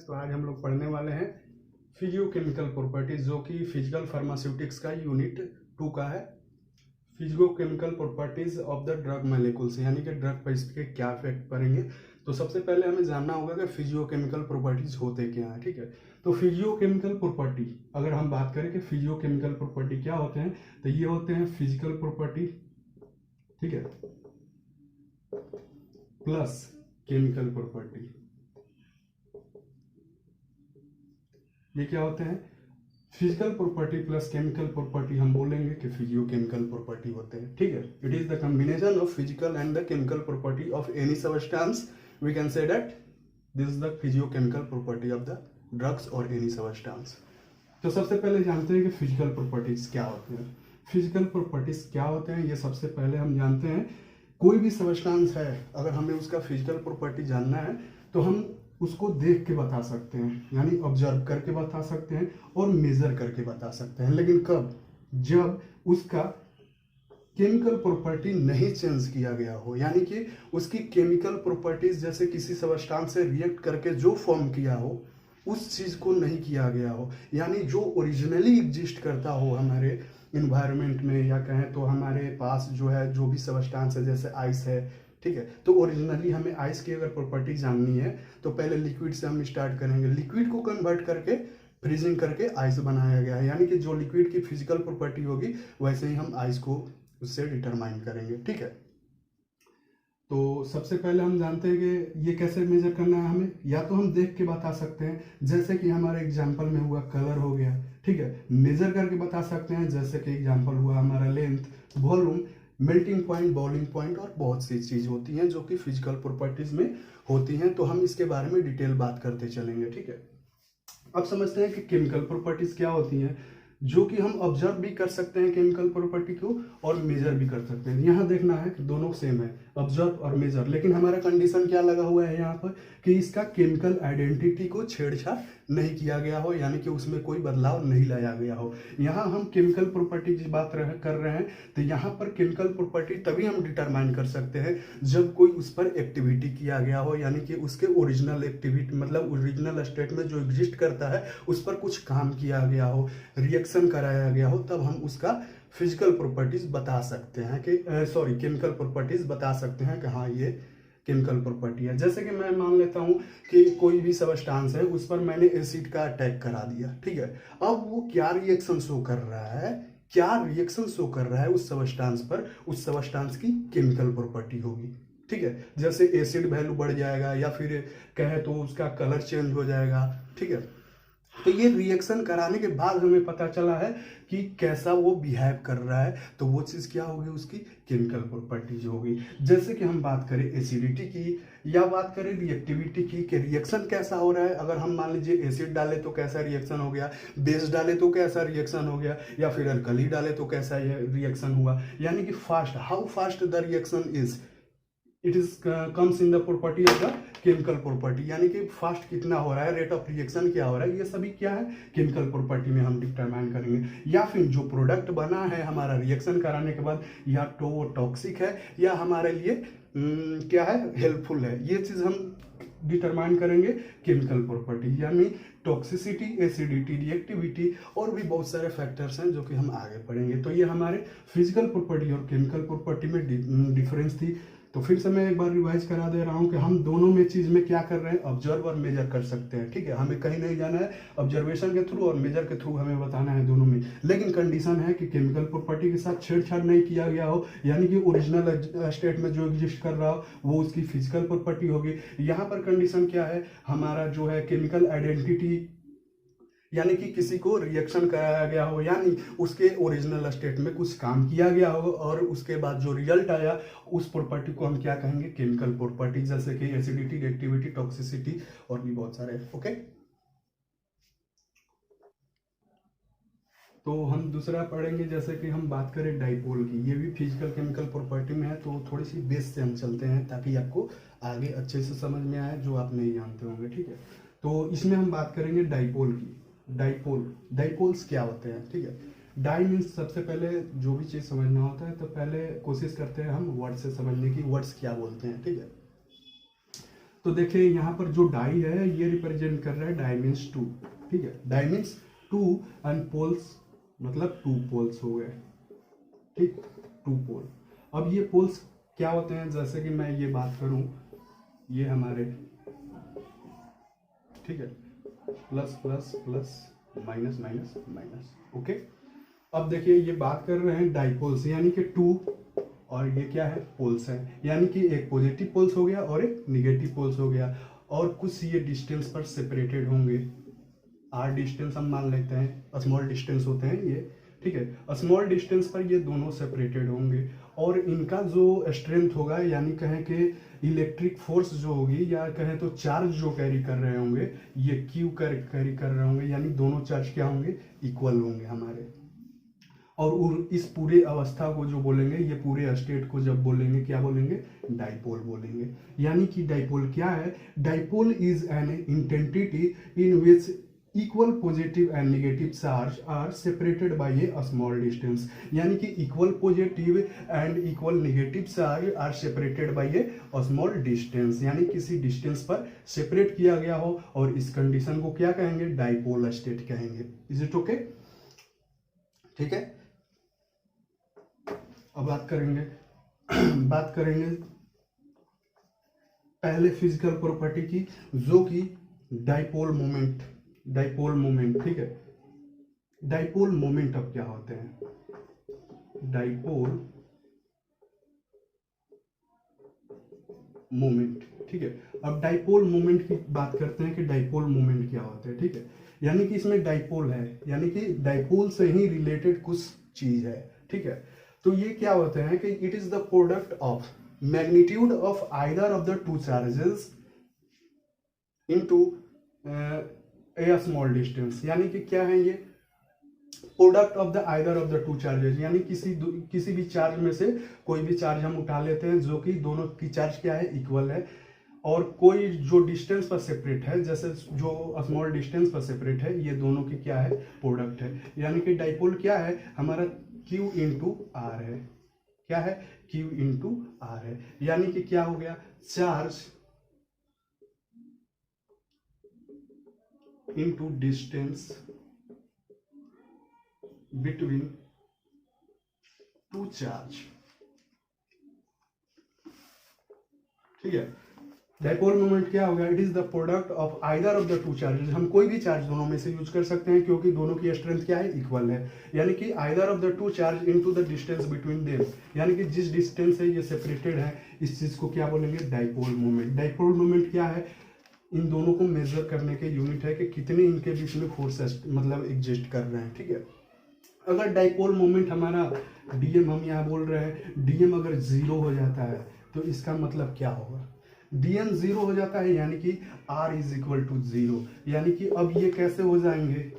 तो आज हम लोग पढ़ने वाले हैं फिजियोकेमिकल प्रॉपर्टीज, जो कि फिजिकल फार्मास्यूटिक्स का यूनिट 2 का है। Physiochemical properties of the drug molecules, यानी कि ड्रग पर इसके क्या इफेक्ट पड़ेंगे। तो सबसे पहले हमें जानना होगा कि फिजियोकेमिकल प्रॉपर्टीज होते क्या है। ठीक है, तो फिजियोकेमिकल प्रॉपर्टी अगर हम बात करें कि फिजियोकेमिकल प्रॉपर्टी क्या होते हैं, तो ये होते हैं फिजिकल प्रॉपर्टी, ठीक है, प्लस केमिकल प्रॉपर्टी। ये क्या होते हैं? Physical property plus chemical property हम बोलेंगे कि फिजियोकेमिकल प्रॉपर्टी होते हैं। ठीक है, it is the combination of physical and the chemical property of any substance. We can say that this is the physiochemical property of the drugs और any substance. तो सबसे पहले जानते हैं कि फिजिकल प्रॉपर्टीज क्या होते हैं। फिजिकल प्रॉपर्टीज क्या होते हैं ये सबसे पहले हम जानते हैं। कोई भी सबस्टेंस है, अगर हमें उसका फिजिकल प्रॉपर्टी जानना है तो हम उसको देख के बता सकते हैं, यानी ऑब्जर्व करके बता सकते हैं और मेजर करके बता सकते हैं। लेकिन कब? जब उसका केमिकल प्रॉपर्टी नहीं चेंज किया गया हो, यानी कि उसकी केमिकल प्रॉपर्टीज जैसे किसी सबस्टेंस से रिएक्ट करके जो फॉर्म किया हो उस चीज को नहीं किया गया हो, यानी जो ओरिजिनली एग्जिस्ट करता हो हमारे इन्वायरमेंट में, या कहें तो हमारे पास जो है जो भी सबस्टेंस है, जैसे आइस है। ठीक है, तो ओरिजिनली हमें आइस की अगर प्रॉपर्टी जाननी है तो पहले लिक्विड से हम स्टार्ट करेंगे। लिक्विड को कन्वर्ट करके फ्रीजिंग करके आइस बनाया गया है, यानी कि जो लिक्विड की फिजिकल प्रॉपर्टी होगी वैसे ही हम आइस को उससे डिटरमाइन करेंगे। ठीक है, तो सबसे पहले हम जानते हैं कि ये कैसे मेजर करना है हमें। या तो हम देख के बता सकते हैं, जैसे कि हमारे एग्जाम्पल में हुआ कलर हो गया। ठीक है, मेजर करके बता सकते हैं, जैसे कि एग्जाम्पल हुआ हमारा length, volume, melting point, boiling point और बहुत सी चीज होती हैं जो कि फिजिकल प्रॉपर्टीज में होती हैं। तो हम इसके बारे में डिटेल बात करते चलेंगे। ठीक है, अब समझते हैं कि केमिकल प्रॉपर्टीज क्या होती हैं, जो कि हम ऑब्जर्व भी कर सकते हैं केमिकल प्रॉपर्टी को और मेजर भी कर सकते हैं। यहाँ देखना है कि दोनों सेम है, ऑब्जर्व और मेजर, लेकिन हमारा कंडीशन क्या लगा हुआ है यहाँ पर कि इसका केमिकल आइडेंटिटी को छेड़छाड़ नहीं किया गया हो, यानी कि उसमें कोई बदलाव नहीं लाया गया हो। यहाँ हम केमिकल प्रॉपर्टी की बात कर रहे हैं, तो यहाँ पर केमिकल प्रॉपर्टी तभी हम डिटरमाइन कर सकते हैं जब कोई उस पर एक्टिविटी किया गया हो, यानी कि उसके ओरिजिनल एक्टिविटी मतलब ओरिजिनल स्टेट में जो एग्जिस्ट करता है उस पर कुछ काम किया गया हो, रिएक्शन कराया गया हो, तब हम उसका फिजिकल प्रॉपर्टीज बता सकते हैं कि केमिकल प्रॉपर्टीज बता सकते हैं कि हाँ ये केमिकल प्रॉपर्टी है। जैसे कि मैं मान लेता हूं कि कोई भी सबस्टेंस है, उस पर मैंने एसिड का अटैक करा दिया। ठीक है, अब वो क्या रिएक्शन शो कर रहा है, क्या रिएक्शन शो कर रहा है उस सबस्टेंस पर, उस सबस्टेंस की केमिकल प्रॉपर्टी होगी। ठीक है, जैसे एसिड वैल्यू बढ़ जाएगा या फिर कहे तो उसका कलर चेंज हो जाएगा। ठीक है, तो ये रिएक्शन कराने के बाद हमें पता चला है कि कैसा वो बिहेव कर रहा है, तो वो चीज़ क्या होगी, उसकी केमिकल प्रॉपर्टीज होगी। जैसे कि हम बात करें एसिडिटी की या बात करें रिएक्टिविटी की, कि रिएक्शन कैसा हो रहा है। अगर हम मान लीजिए एसिड डाले तो कैसा रिएक्शन हो गया, बेस डाले तो कैसा रिएक्शन हो गया, या फिर अल्कली डाले तो कैसा रिएक्शन हुआ, यानी कि fast, how fast the reaction is, it is comes in the property of the chemical property, यानी कि फास्ट कितना हो रहा है, रेट ऑफ रिएक्शन क्या हो रहा है, ये सभी क्या है केमिकल प्रॉपर्टी में हम डिटरमाइन करेंगे। या फिर जो प्रोडक्ट बना है हमारा रिएक्शन कराने के बाद, या तो वो टॉक्सिक है या हमारे लिए क्या है, हेल्पफुल है, ये चीज हम डिटरमाइन करेंगे केमिकल प्रॉपर्टी, यानी टॉक्सिसिटी, एसिडिटी, रिएक्टिविटी और भी बहुत सारे फैक्टर्स हैं जो कि हम आगे पढ़ेंगे। तो ये हमारे फिजिकल प्रॉपर्टी और केमिकल प्रॉपर्टी में डिफरेंस थी। तो फिर से मैं एक बार रिवाइज करा दे रहा हूं कि हम दोनों में चीज में क्या कर रहे हैं, ऑब्जर्व और मेजर कर सकते हैं। ठीक है, हमें कहीं नहीं जाना है, ऑब्जर्वेशन के थ्रू और मेजर के थ्रू हमें बताना है दोनों में। लेकिन कंडीशन है कि केमिकल प्रॉपर्टी के साथ छेड़छाड़ नहीं किया गया हो, यानी कि ओरिजिनल स्टेट में जो एग्जिस्ट कर रहा हो वो उसकी फिजिकल प्रॉपर्टी होगी। यहाँ पर कंडीशन क्या है, हमारा जो है केमिकल आइडेंटिटी, यानी कि किसी को रिएक्शन कराया गया हो, यानी उसके ओरिजिनल स्टेट में कुछ काम किया गया हो और उसके बाद जो रिजल्ट आया उस प्रॉपर्टी को हम क्या कहेंगे, केमिकल प्रॉपर्टी, जैसे कि एसिडिटी, रिएक्टिविटी, टॉक्सिसिटी और भी बहुत सारे। ओके, तो हम दूसरा पढ़ेंगे, जैसे कि हम बात करें डाइपोल की, ये भी फिजिकल केमिकल प्रॉपर्टी में है। तो थोड़ी सी बेस से हम चलते हैं ताकि आपको आगे अच्छे से समझ में आए जो आप नहीं जानते होंगे। ठीक है, तो इसमें हम बात करेंगे डाइपोल की। डाइपोल्स क्या होते हैं। ठीक है, डाई मीन्स, सबसे पहले जो भी चीज़ समझना होता है तो पहले कोशिश करते हैं हम वर्ड से समझने की, वर्ड्स क्या बोलते हैं। ठीक है, तो देखिए यहाँ पर जो डाई है ये रिप्रेजेंट कर रहा है डाई मीन्स 2, ठीक है, डाई मीन्स 2 एंड पोल्स मतलब 2 पोल्स हो गए, ठीक, 2 पोल। अब ये पोल्स क्या होते हैं, जैसे कि मैं ये बात करूं, ये हमारे, ठीक है, plus plus plus minus minus minus, okay. अब देखिए ये बात कर रहे हैं डाइपोल्स, यानी कि 2 और ये क्या है, पोल्स है, यानी कि एक पॉजिटिव पोल्स हो गया और एक निगेटिव पोल्स हो गया, और कुछ ये डिस्टेंस पर सेपरेटेड होंगे, आर डिस्टेंस हम मान लेते हैं, स्मॉल डिस्टेंस होते हैं ये, ठीक है, स्मॉल डिस्टेंस पर ये दोनों सेपरेटेड होंगे, और इनका जो स्ट्रेंथ होगा, यानी कहें कि इलेक्ट्रिक फोर्स जो होगी, या कहें तो चार्ज जो कैरी कर रहे होंगे, ये क्यू कैरी कर रहे होंगे, यानी दोनों चार्ज क्या होंगे, इक्वल होंगे हमारे। और इस पूरे अवस्था को जो बोलेंगे, ये पूरे स्टेट को जब बोलेंगे क्या बोलेंगे, डाइपोल बोलेंगे। यानी कि डाइपोल क्या है, dipole is an intensity in which equal positive and negative charge are separated by a small distance, यानी कि equal positive and equal negative charge are separated by a small distance, यानी किसी distance पर separate किया गया हो, और इस कंडीशन को क्या कहेंगे, डाइपोल स्टेट कहेंगे। इज इट ओके, ठीक है। अब बात करेंगे पहले फिजिकल प्रॉपर्टी की, जो कि डाइपोल मोमेंट, ठीक है। डाइपोल मोमेंट अब क्या होते हैं, डाइपोल मोमेंट, ठीक है। अब डाइपोल मोमेंट की बात करते हैं कि डाइपोल मोमेंट क्या होते हैं, ठीक है। यानी कि इसमें डाइपोल है, यानी कि डाइपोल से ही रिलेटेड कुछ चीज है, ठीक है। तो ये क्या होते हैं कि it is the product of magnitude of either of the two charges into A small distance, यानी कि क्या है ये, product of the either of the two charges, यानी किसी भी चार्ज में से कोई भी चार्ज हम उठा लेते हैं जो कि दोनों की चार्ज क्या है, इक्वल है, और कोई जो डिस्टेंस पर सेपरेट है, जैसे जो स्मॉल डिस्टेंस पर सेपरेट है, ये दोनों की क्या है, प्रोडक्ट है। यानी कि डाइपोल क्या है हमारा, Q इंटू आर है, क्या है, Q इंटू आर है, यानी कि क्या हो गया, charge into distance between two charge, ठीक है। डाइपोल मोमेंट क्या होगा, it is the product of either of the two charges, हम कोई भी चार्ज दोनों में से यूज कर सकते हैं, क्योंकि दोनों की स्ट्रेंथ क्या है, इक्वल है, यानी कि either of the two charge into the distance between them, यानी कि जिस डिस्टेंस से ये सेपरेटेड है, इस चीज को क्या बोलेंगे, डाइपोल मोमेंट। डाइपोल मोमेंट क्या है, इन दोनों को मेजर करने के यूनिट है कि कितने इनके बीच में फोर्स मतलब एग्जिस्ट कर रहे हैं, ठीक है। अगर डाइपोल मोमेंट हमारा डीएम, हम यहाँ बोल रहे हैं डीएम अगर 0 हो जाता है, तो इसका मतलब क्या होगा, डीएम 0 हो जाता है, यानी कि R इज इक्वल टू 0, यानी कि अब ये कैसे हो जाएंगे,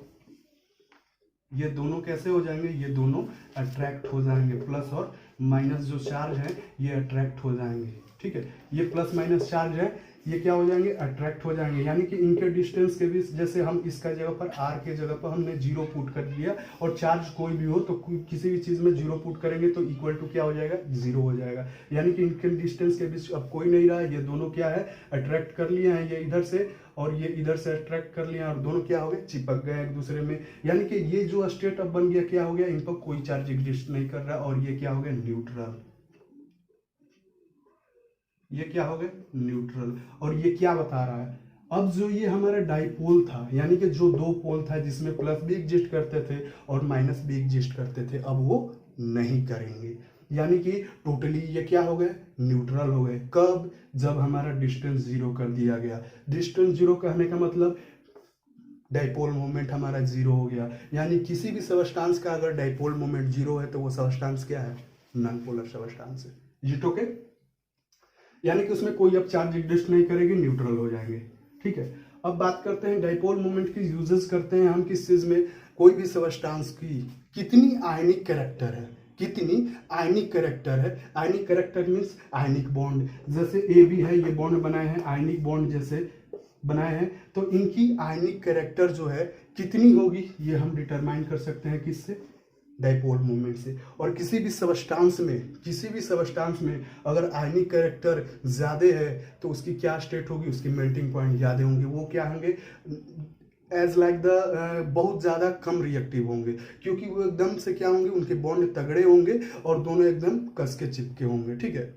ये दोनों कैसे हो जाएंगे, ये दोनों अट्रैक्ट हो जाएंगे, प्लस और माइनस जो चार्ज है ये अट्रैक्ट हो जाएंगे, ठीक है। ये प्लस माइनस चार्ज है, ये क्या हो जाएंगे, अट्रैक्ट हो जाएंगे, यानी कि इनके डिस्टेंस के बीच, जैसे हम इसका जगह पर R के जगह पर हमने 0 पुट कर दिया, और चार्ज कोई भी हो तो किसी भी चीज में 0 पुट करेंगे तो इक्वल टू क्या हो जाएगा, 0 हो जाएगा, यानी कि इनके डिस्टेंस के बीच अब कोई नहीं रहा है, ये दोनों क्या है, अट्रैक्ट कर लिए हैं, ये इधर से और ये इधर से अट्रैक्ट कर लिया, और दोनों क्या हो गए, चिपक गए एक दूसरे में, यानी कि ये जो स्टेट अब बन गया, क्या हो गया, इन पर कोई चार्ज एग्जिस्ट नहीं कर रहा, और ये क्या हो गया, न्यूट्रल, ये क्या हो गया, न्यूट्रल। और ये क्या बता रहा है, अब जो ये हमारा डाइपोल था, यानी कि जो दो पोल था जिसमें प्लस भी एग्जिस्ट करते थे और माइनस भी एग्जिस्ट करते थे, अब वो नहीं करेंगे, यानी कि टोटली ये क्या हो गए, न्यूट्रल हो गए। कब, जब हमारा डिस्टेंस 0 कर दिया गया। डिस्टेंस 0 कहने का मतलब डाइपोल मोमेंट हमारा 0 हो गया, यानी किसी भी सबस्टांस का अगर डाइपोल मोमेंट 0 है तो वो सबस्टांस क्या है, नॉन पोलर सबस्टांस है। इज इट ओके, यानी कि उसमें कोई अब चार्ज एग्जिस्ट नहीं करेगी, न्यूट्रल हो जाएंगे, ठीक है। अब बात करते हैं डाइपोल मोमेंट की यूजेस करते हैं हम किस चीज में, कोई भी सबस्टांस की कितनी आयनिक कैरेक्टर है, कितनी आयनिक कैरेक्टर है। आयनिक कैरेक्टर मीन्स आयनिक बॉन्ड, जैसे ए बी है, ये बॉन्ड बनाए हैं, आयनिक बॉन्ड जैसे बनाए हैं, तो इनकी आयनिक कैरेक्टर जो है कितनी होगी, ये हम डिटरमाइन कर सकते हैं किससे, डाइपोल मोमेंट से। और किसी भी सबस्टांस में अगर आयनिक कैरेक्टर ज़्यादा है तो उसकी क्या स्टेट होगी, उसकी मेल्टिंग पॉइंट ज़्यादा होंगे, वो क्या होंगे, एज लाइक द बहुत ज़्यादा कम रिएक्टिव होंगे, क्योंकि वो एकदम से क्या होंगे, उनके बॉन्ड तगड़े होंगे और दोनों एकदम कस के चिपके होंगे, ठीक है,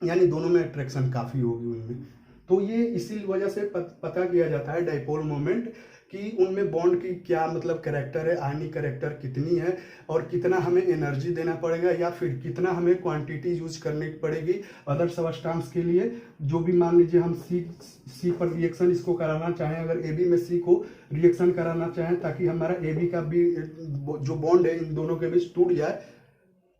यानी दोनों में अट्रैक्शन काफ़ी होगी उनमें। तो ये इसी वजह से पता किया जाता है डाइपोल मोमेंट कि उनमें बॉन्ड की क्या मतलब कैरेक्टर है, आयनिक कैरेक्टर कितनी है, और कितना हमें एनर्जी देना पड़ेगा, या फिर कितना हमें क्वांटिटी यूज करनी पड़ेगी अदर सबस्टांस के लिए। जो भी मान लीजिए हम सी पर रिएक्शन इसको कराना चाहें, अगर ए बी में सी को रिएक्शन कराना चाहें ताकि हमारा ए बी का भी जो बॉन्ड है इन दोनों के बीच टूट जाए,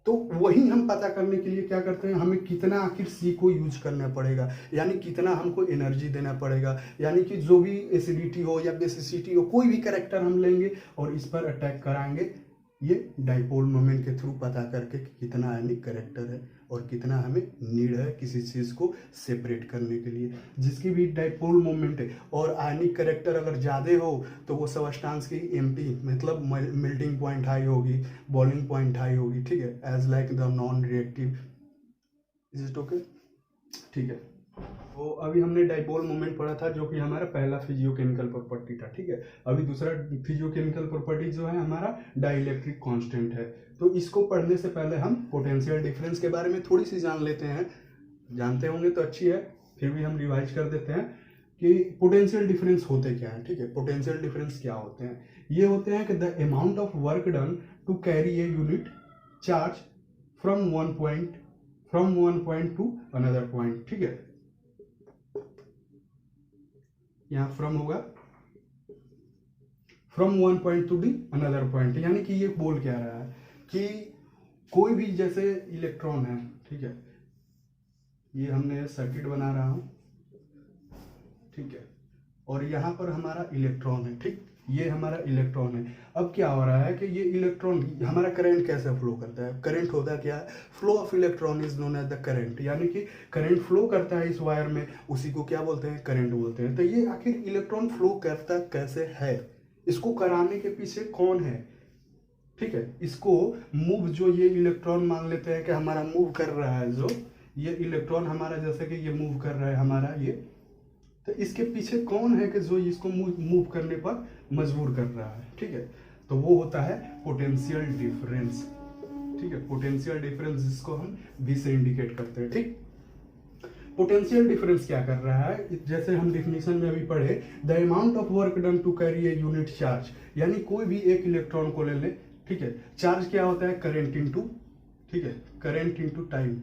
तो वही हम पता करने के लिए क्या करते हैं, हमें कितना आखिर सी को यूज करना पड़ेगा, यानी कितना हमको एनर्जी देना पड़ेगा, यानी कि जो भी एसिडिटी हो या बेसिसिटी हो, कोई भी कैरेक्टर हम लेंगे और इस पर अटैक कराएंगे, ये डाइपोल मोमेंट के थ्रू पता करके कि कितना आयनिक कैरेक्टर है और कितना हमें नीड है किसी चीज़ को सेपरेट करने के लिए। जिसकी भी डाइपोल मोमेंट है और आयनिक कैरेक्टर अगर ज़्यादा हो तो वो सबस्टांस की एमपी मतलब मेल्टिंग पॉइंट हाई होगी, बॉइलिंग पॉइंट हाई होगी, ठीक है, as like the non reactive. Is it okay? ठीक है, तो अभी हमने डाइपोल मोमेंट पढ़ा था जो कि हमारा पहला फिजियोकेमिकल प्रॉपर्टी था, ठीक है। अभी दूसरा फिजियोकेमिकल प्रॉपर्टी जो है हमारा डाइलेक्ट्रिक कांस्टेंट है। तो इसको पढ़ने से पहले हम पोटेंशियल डिफरेंस के बारे में थोड़ी सी जान लेते हैं। जानते होंगे तो अच्छी है, फिर भी हम रिवाइज कर देते हैं कि पोटेंशियल डिफरेंस होते क्या है, ठीक है। पोटेंशियल डिफरेंस क्या होते हैं? ये होते हैं कि the amount of work done to carry a unit charge from one point to another point, ठीक है। यहाँ फ्रॉम होगा from one point to the another point, यानी कि ये बोल क्या रहा है कि कोई भी जैसे इलेक्ट्रॉन है, ठीक है, ये हमने सर्किट बना रहा हूं, ठीक है, और यहाँ पर हमारा इलेक्ट्रॉन है, ठीक, ये हमारा इलेक्ट्रॉन है। अब क्या हो रहा है कि ये इलेक्ट्रॉन हमारा करंट कैसे फ्लो करता है? करंट होता क्या है? Flow of electron is known as the current, यानी कि करंट फ्लो करता है इस वायर में, उसी को क्या बोलते हैं? करंट बोलते हैं। तो ये आखिर इलेक्ट्रॉन फ्लो करता कैसे है, इसको कराने के पीछे कौन है, ठीक है। इसको मूव, जो ये इलेक्ट्रॉन मान लेते हैं कि हमारा मूव कर रहा है, जो ये इलेक्ट्रॉन हमारा जैसे कि ये मूव कर रहा है हमारा ये, तो इसके पीछे कौन है कि जो इसको मूव करने पर मजबूर कर रहा है, ठीक है। तो वो होता है पोटेंशियल डिफरेंस, ठीक है। पोटेंशियल डिफरेंस जिसको हम V से इंडिकेट करते हैं, ठीक। पोटेंशियल डिफरेंस क्या कर रहा है? जैसे हम डेफिनेशन में अभी पढ़े, the amount of work done to carry a unit charge, यानी कोई भी एक इलेक्ट्रॉन को ले ले, ठीक है। चार्ज क्या होता है? करंट इनटू, ठीक है, current into time,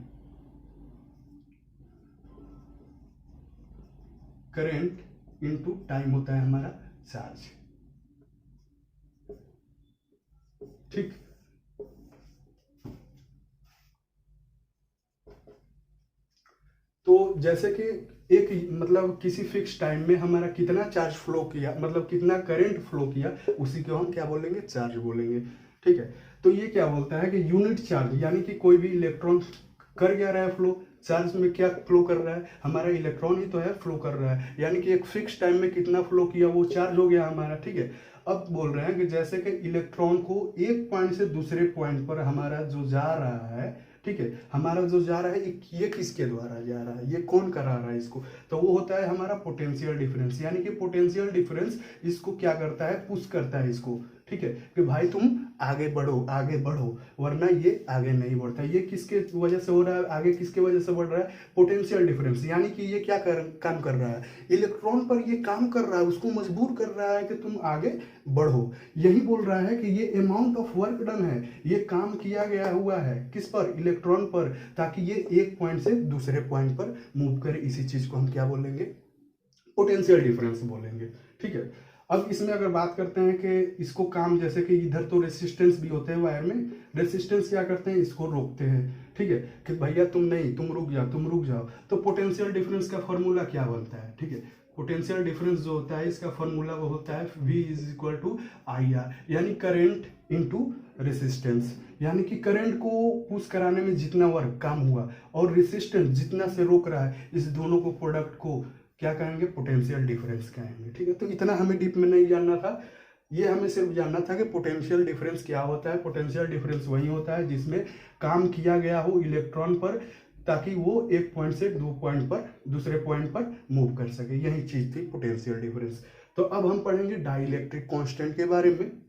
current into time होता है हमारा चार्ज, ठीक। तो जैसे कि एक मतलब किसी फिक्स टाइम में हमारा कितना चार्ज फ्लो किया, मतलब कितना करंट फ्लो किया, उसी को हम क्या बोलेंगे? चार्ज बोलेंगे, ठीक है। तो ये क्या बोलता है कि यूनिट चार्ज, यानी कि कोई भी इलेक्ट्रॉन कर क्या रहा है फ्लो, चार्ज में क्या फ्लो कर रहा है? हमारा इलेक्ट्रॉन ही तो है फ्लो कर रहा है, यानी कि एक फिक्स टाइम में कितना फ्लो किया वो चार्ज हो गया हमारा, ठीक है। अब बोल रहे हैं कि जैसे कि इलेक्ट्रॉन को एक पॉइंट से दूसरे पॉइंट पर हमारा जो जा रहा है, ठीक है, हमारा जो जा रहा है ये किसके द्वारा जा रहा है, ये कौन करा रहा है इसको? तो वो होता है हमारा पोटेंशियल डिफरेंस, यानी कि पोटेंशियल डिफरेंस इसको क्या करता है? पुश करता है इसको, ठीक है, कि भाई तुम आगे बढ़ो, वरना ये आगे नहीं बढ़ता। ये किसके वजह से हो रहा है? आगे किसके वजह से बढ़ रहा है? पोटेंशियल डिफरेंस, यानी कि ये क्या काम कर रहा है? इलेक्ट्रॉन पर ये काम कर रहा है, उसको मजबूर कर रहा है कि तुम आगे बढ़ो। यही बोल रहा है कि ये अमाउंट ऑफ वर्क डन है, ये काम किया गया हुआ है किस पर? इलेक्ट्रॉन पर, ताकि ये एक पॉइंट से दूसरे पॉइंट पर मूव करे। इसी चीज को हम क्या बोलेंगे? पोटेंशियल डिफरेंस बोलेंगे, ठीक है। अब इसमें अगर बात करते हैं कि इसको काम, जैसे कि इधर तो रेसिस्टेंस भी होते हैं वायर में, रेसिस्टेंस क्या करते हैं? इसको रोकते हैं, ठीक है, कि भैया तुम रुक जाओ। तो पोटेंशियल डिफरेंस का फॉर्मूला क्या बनता है? ठीक है, पोटेंशियल डिफरेंस जो होता है इसका फॉर्मूला वो होता है V is equal to IR, यानी करंट इनटू रेसिस्टेंस, यानी कि करंट को पुश कराने में जितना वर्क काम हुआ और रेसिस्टेंस जितना से रोक रहा है, इस दोनों को प्रोडक्ट को क्या कहेंगे? पोटेंशियल डिफरेंस कहेंगे, ठीक है। तो इतना हमें डीप में नहीं जानना था, ये हमें सिर्फ जानना था कि पोटेंशियल डिफरेंस क्या होता है। पोटेंशियल डिफरेंस वही होता है जिसमें काम किया गया हो इलेक्ट्रॉन पर, ताकि वो एक पॉइंट से दूसरे पॉइंट पर मूव कर सके, यही चीज थी पोटेंशियल डिफरेंस। तो अब हम पढ़ेंगे डाइलेक्ट्रिक कांस्टेंट के बारे में।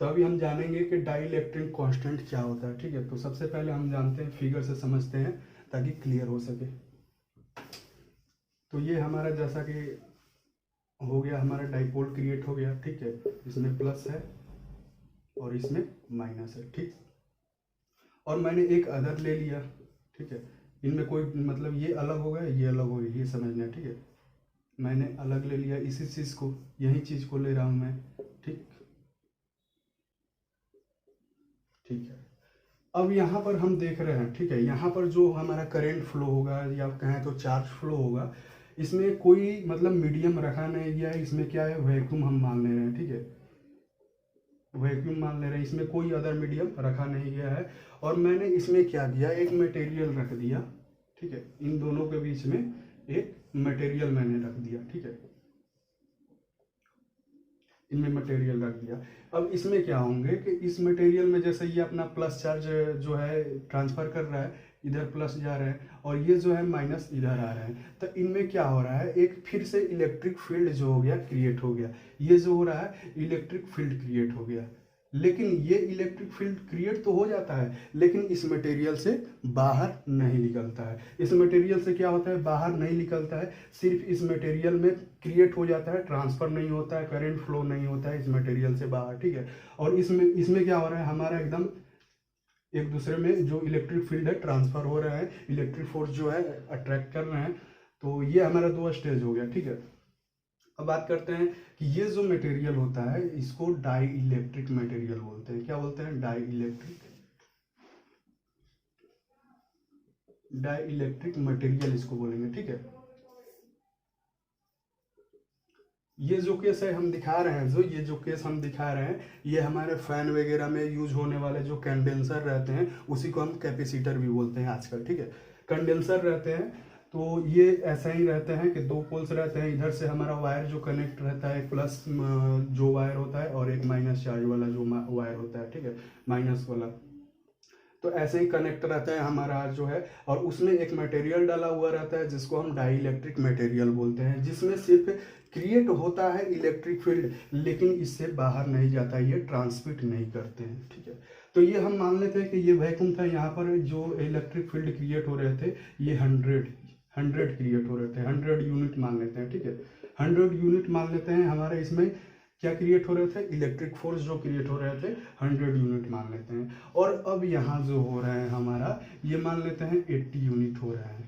तो अभी हम जानेंगे कि डाइलेक्ट्रिक कांस्टेंट क्या होता है। ठीक है, तो सबसे पहले हम जानते हैं, फिगर से समझते हैं ताकि क्लियर हो सके। तो ये हमारा जैसा कि हो गया, हमारा डाइपोल क्रिएट हो गया। ठीक है, इसमें प्लस है और इसमें माइनस है। ठीक, और मैंने एक अदर ले लिया। ठीक है, इनमें कोई मतलब ये अलग हो गया, ये अलग हो गया, ये समझना है। ठीक है, मैंने अलग ले लिया इसी चीज को, यही चीज को ले रहा हूं मैं। ठीक, ठीक है। अब यहाँ पर हम देख रहे हैं, ठीक है, यहाँ पर जो हमारा करंट फ्लो होगा या कहें तो चार्ज फ्लो होगा, इसमें कोई मतलब मीडियम रखा नहीं गया है। इसमें क्या है, वैक्यूम हम मान ले रहे हैं। ठीक है, वैक्यूम मान ले रहे हैं, इसमें कोई अदर मीडियम रखा नहीं गया है। और मैंने इसमें क्या किया, एक मटेरियल रख दिया। ठीक है, इन दोनों के बीच में एक मटेरियल मैंने रख दिया। ठीक है, इनमें मटेरियल रख दिया। अब इसमें क्या होंगे कि इस मटेरियल में जैसे ये अपना प्लस चार्ज जो है ट्रांसफर कर रहा है, इधर प्लस जा रहे हैं, और ये जो है माइनस इधर आ रहे हैं। तो इनमें क्या हो रहा है, एक फिर से इलेक्ट्रिक फील्ड जो हो गया क्रिएट हो गया। ये जो हो रहा है इलेक्ट्रिक फील्ड क्रिएट हो गया। लेकिन ये इलेक्ट्रिक फील्ड क्रिएट तो हो जाता है, लेकिन इस मटेरियल से बाहर नहीं निकलता है। इस मटेरियल से क्या होता है, बाहर नहीं निकलता है, सिर्फ इस मटेरियल में क्रिएट हो जाता है, ट्रांसफर नहीं होता है, करंट फ्लो नहीं होता है इस मटेरियल से बाहर। ठीक है, और इसमें क्या हो रहा है, हमारा एकदम एक दूसरे में जो इलेक्ट्रिक फील्ड है ट्रांसफर हो रहा है, इलेक्ट्रिक फोर्स जो है अट्रैक्ट कर रहे हैं। तो ये हमारा दो स्टेज हो गया। ठीक है, अब बात करते हैं कि ये जो मटेरियल होता है इसको डाई इलेक्ट्रिक मटेरियल बोलते हैं। क्या बोलते हैं, डाई इलेक्ट्रिक मटेरियल इसको बोलेंगे। ठीक है, ये जो केस है हम दिखा रहे हैं, ये जो केस हम दिखा रहे हैं, ये हमारे फैन वगैरह में यूज होने वाले जो कंडेंसर रहते हैं उसी को हम कैपेसिटर भी बोलते हैं आजकल। ठीक है, कंडेंसर रहते हैं तो ये ऐसा ही रहते हैं कि दो पोल्स रहते हैं, इधर से हमारा वायर जो कनेक्ट रहता है, एक प्लस जो वायर होता है और एक माइनस चार्ज वाला जो वायर होता है। ठीक है, माइनस वाला, तो ऐसे ही कनेक्ट रहता है हमारा जो है, और उसमें एक मटेरियल डाला हुआ रहता है जिसको हम डाई इलेक्ट्रिक मटेरियल बोलते हैं, जिसमें सिर्फ क्रिएट होता है इलेक्ट्रिक फील्ड, लेकिन इससे बाहर नहीं जाता, ये ट्रांसमिट नहीं करते हैं। ठीक है, तो ये हम मान लेते हैं कि ये वैक्यूम था, यहाँ पर जो इलेक्ट्रिक फील्ड क्रिएट हो रहे थे ये 100 क्रिएट हो रहे थे, 100 यूनिट मान लेते हैं। ठीक है, 100 यूनिट मान लेते हैं। हमारे इसमें क्या क्रिएट हो रहे थे, इलेक्ट्रिक फोर्स जो क्रिएट हो रहे थे 100 यूनिट मान लेते हैं। और अब यहाँ जो हो रहा है हमारा, ये मान लेते हैं 80 यूनिट हो रहा है।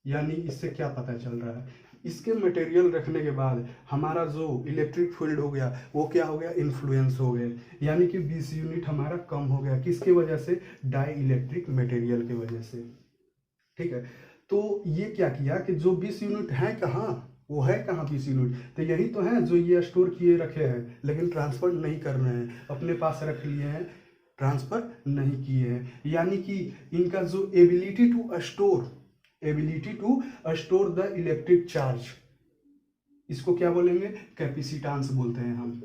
यानी इससे क्या पता चल रहा है, इसके मटेरियल रखने के बाद हमारा जो इलेक्ट्रिक फील्ड हो गया वो क्या हो गया, इन्फ्लुएंस हो गया, यानी कि 20 यूनिट हमारा कम हो गया। किसकी वजह से, डाई इलेक्ट्रिक मटेरियल की वजह से। ठीक है, तो ये क्या किया कि जो 20 यूनिट है कहाँ, वो है कहाँ 20 यूनिट, तो यही तो है जो ये स्टोर किए रखे हैं, लेकिन ट्रांसफर नहीं कर रहे हैं, अपने पास रख लिए हैं, ट्रांसफर नहीं किए हैं। यानी कि इनका जो ability to store the electric charge, इसको क्या बोलेंगे, कैपेसिटेंस बोलते हैं हम।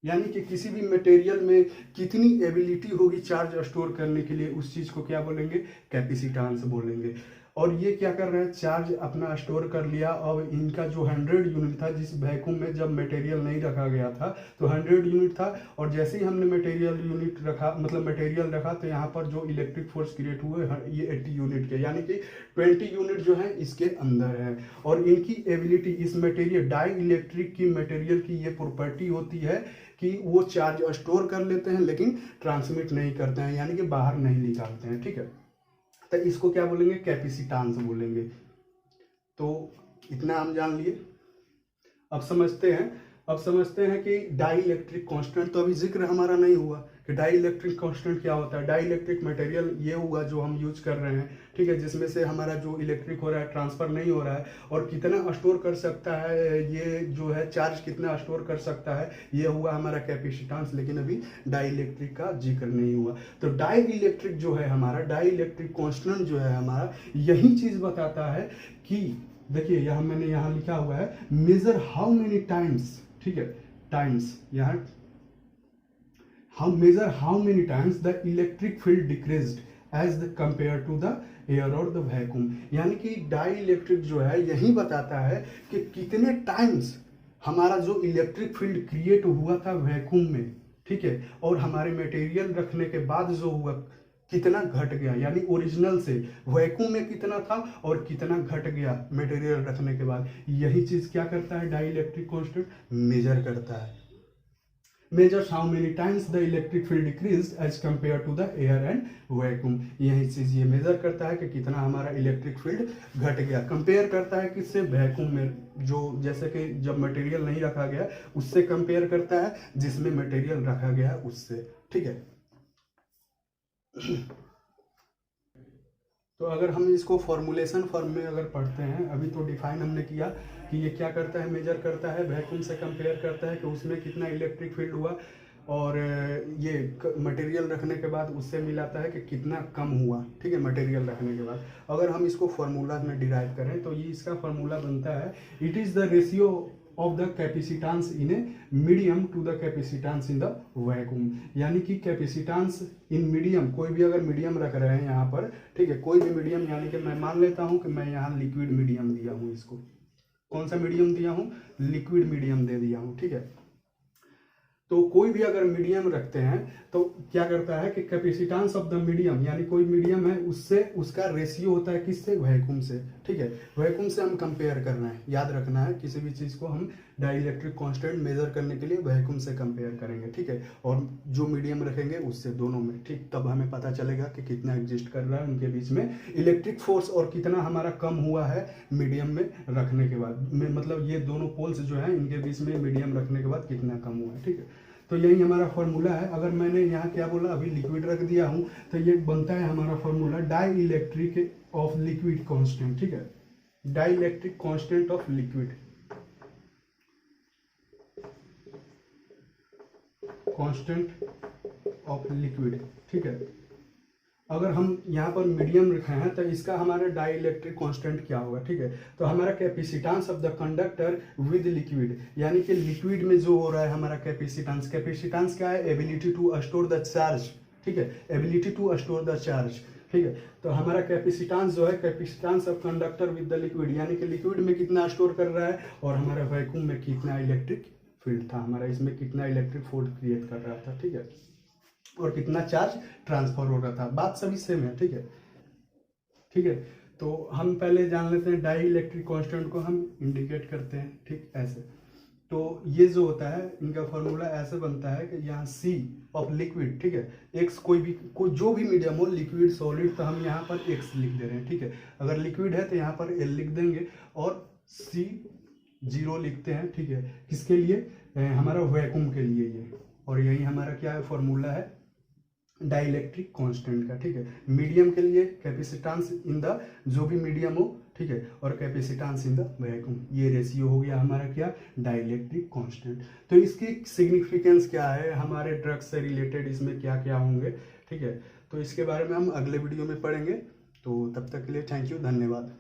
यानी कि किसी भी मटेरियल में कितनी एबिलिटी होगी चार्ज स्टोर करने के लिए, उस चीज को क्या बोलेंगे, कैपेसिटेंस बोलेंगे। और ये क्या कर रहा है, चार्ज अपना स्टोर कर लिया। अब इनका जो 100 यूनिट था, जिस वैक्यूम में जब मटेरियल नहीं रखा गया था तो 100 यूनिट था, और जैसे ही हमने मटेरियल रखा तो यहाँ पर जो इलेक्ट्रिक फोर्स क्रिएट हुए ये 80 यूनिट के, यानी कि 20 यूनिट जो है इसके अंदर है। और इनकी एबिलिटी, इस मटेरियल डाई इलेक्ट्रिक की मटेरियल की ये प्रॉपर्टी होती है कि वो चार्ज स्टोर कर लेते हैं लेकिन ट्रांसमिट नहीं करते हैं, यानी कि बाहर नहीं निकालते हैं। ठीक है, तो इसको क्या बोलेंगे, कैपेसिटेंस बोलेंगे। तो इतना हम जान लिए। अब समझते हैं कि डाई इलेक्ट्रिक कांस्टेंट तो अभी जिक्र हमारा नहीं हुआ, कि डाई इलेक्ट्रिक कांस्टेंट क्या होता है। डाई इलेक्ट्रिक मटेरियल ये हुआ जो हम यूज कर रहे हैं, ठीक है, जिसमें से हमारा जो इलेक्ट्रिक हो रहा है ट्रांसफर नहीं हो रहा है, और कितना स्टोर कर सकता है, ये जो है चार्ज कितना स्टोर कर सकता है, ये हुआ हमारा कैपेसिटेंस। लेकिन अभी डाई इलेक्ट्रिक का जिक्र नहीं हुआ। तो डाई इलेक्ट्रिक जो है हमारा, डाई इलेक्ट्रिक कांस्टेंट जो है हमारा, यही चीज बताता है कि देखिए यहाँ मैंने यहाँ लिखा हुआ है मेजर हाउ मेनी टाइम्स, ठीक है, टाइम्स, यहाँ how measure how many times the electric field decreased as the compared to the air or the vacuum। यानी कि डाई इलेक्ट्रिक जो है यही बताता है कि कितने टाइम्स हमारा जो इलेक्ट्रिक फील्ड क्रिएट हुआ था वैक्यूम में, ठीक है, और हमारे मटेरियल रखने के बाद जो हुआ कितना घट गया, यानी ओरिजिनल से वैक्यूम में कितना था और कितना घट गया मटेरियल रखने के बाद। यही चीज क्या करता है डाई इलेक्ट्रिक कांस्टेंट, मेजर करता है। measures how many times the electric field decreased as compared to the air and vacuum। यही चीज ये मेजर करता है कि कितना हमारा इलेक्ट्रिक फील्ड घट गया। कंपेयर करता है किससे, वैक्यूम में, जो जैसे कि जब मटेरियल नहीं रखा गया उससे कंपेयर करता है, जिसमें मटेरियल रखा गया उससे, ठीक है। तो अगर हम इसको फॉर्मुलेशन फॉर्म में अगर पढ़ते हैं, अभी तो डिफाइन हमने किया कि ये क्या करता है, मेजर करता है, वैक्यूम से कंपेयर करता है कि उसमें कितना इलेक्ट्रिक फील्ड हुआ, और ये मटेरियल रखने के बाद उससे मिलाता है कि कितना कम हुआ, ठीक है, मटेरियल रखने के बाद। अगर हम इसको फार्मूला में डिराइव करें तो ये इसका फार्मूला बनता है, it is the ratio of the capacitance in a medium to the capacitance in the vacuum. यानी कि कैपेसिटेंस इन मीडियम, कोई भी अगर मीडियम रख रहे हैं यहाँ पर, ठीक है, कोई भी मीडियम, यानी कि मैं मान लेता हूँ कि मैं यहाँ लिक्विड मीडियम दिया हूँ, इसको कौन सा मीडियम दिया हूँ, लिक्विड मीडियम दे दिया हूँ, ठीक है। तो कोई भी अगर मीडियम रखते हैं तो क्या करता है कि कैपेसिटेंस ऑफ द मीडियम, यानी कोई मीडियम है उससे उसका रेशियो होता है किससे, वैक्यूम से, ठीक है। वैक्यूम से हम कंपेयर कर रहे हैं, याद रखना है, किसी भी चीज़ को हम डाई इलेक्ट्रिक कांस्टेंट मेजर करने के लिए वैक्यूम से कंपेयर करेंगे, ठीक है, और जो मीडियम रखेंगे उससे, दोनों में, ठीक, तब हमें पता चलेगा कि कितना एग्जिस्ट कर रहा है उनके बीच में इलेक्ट्रिक फोर्स, और कितना हमारा कम हुआ है मीडियम में रखने के बाद, मतलब ये दोनों पोल्स जो है इनके बीच में मीडियम रखने के बाद कितना कम हुआ है, ठीक है। तो यही हमारा फॉर्मूला है। अगर मैंने यहाँ क्या बोला, अभी लिक्विड रख दिया हूँ, तो ये बनता है हमारा formula dielectric of liquid constant, ठीक है, dielectric constant of liquid, constant of liquid, ठीक है। अगर हम यहाँ पर मीडियम रखे हैं तो इसका हमारा डाई इलेक्ट्रिक कांस्टेंट क्या होगा, ठीक है। तो हमारा capacitance of the conductor with liquid, यानी कि लिक्विड में जो हो रहा है हमारा कैपेसिटेंस, कैपेसिटेंस क्या है, ability to store the charge, ठीक है, ability to store the charge, ठीक है। तो हमारा कैपेसिटेंस जो है, capacitance of conductor with the liquid, यानी कि लिक्विड में कितना स्टोर कर रहा है, और हमारा वैक्यूम में कितना इलेक्ट्रिक फील्ड था, हमारा इसमें कितना इलेक्ट्रिक फोर्स क्रिएट कर रहा था, ठीक है, और कितना चार्ज ट्रांसफर हो रहा था। बात सभी सेम है, ठीक है, ठीक है। तो हम पहले जान लेते हैं डाई इलेक्ट्रिक कांस्टेंट को हम इंडिकेट करते हैं, ठीक, ऐसे। तो ये जो होता है इनका फॉर्मूला ऐसे बनता है कि यहाँ C ऑफ लिक्विड, ठीक है, X, कोई जो भी मीडियम हो, लिक्विड सॉलिड, तो हम यहाँ पर X लिख दे रहे हैं, ठीक है। अगर लिक्विड है तो यहाँ पर L लिख देंगे, और C 0 लिखते हैं, ठीक है, किसके लिए, हमारा वैक्यूम के लिए ये, और यही हमारा क्या है, फॉर्मूला है डाई इलेक्ट्रिक कांस्टेंट का, ठीक है। मीडियम के लिए कैपेसिटेंस इन द, जो भी मीडियम हो, ठीक है, और कैपेसिटेंस इन द वैक्यूम, ये रेशियो हो गया हमारा क्या, डाई इलेक्ट्रिक कांस्टेंट। तो इसकी सिग्निफिकेंस क्या है, हमारे ड्रग्स से रिलेटेड इसमें क्या क्या होंगे, ठीक है, तो इसके बारे में हम अगले वीडियो में पढ़ेंगे। तो तब तक के लिए थैंक यू, धन्यवाद।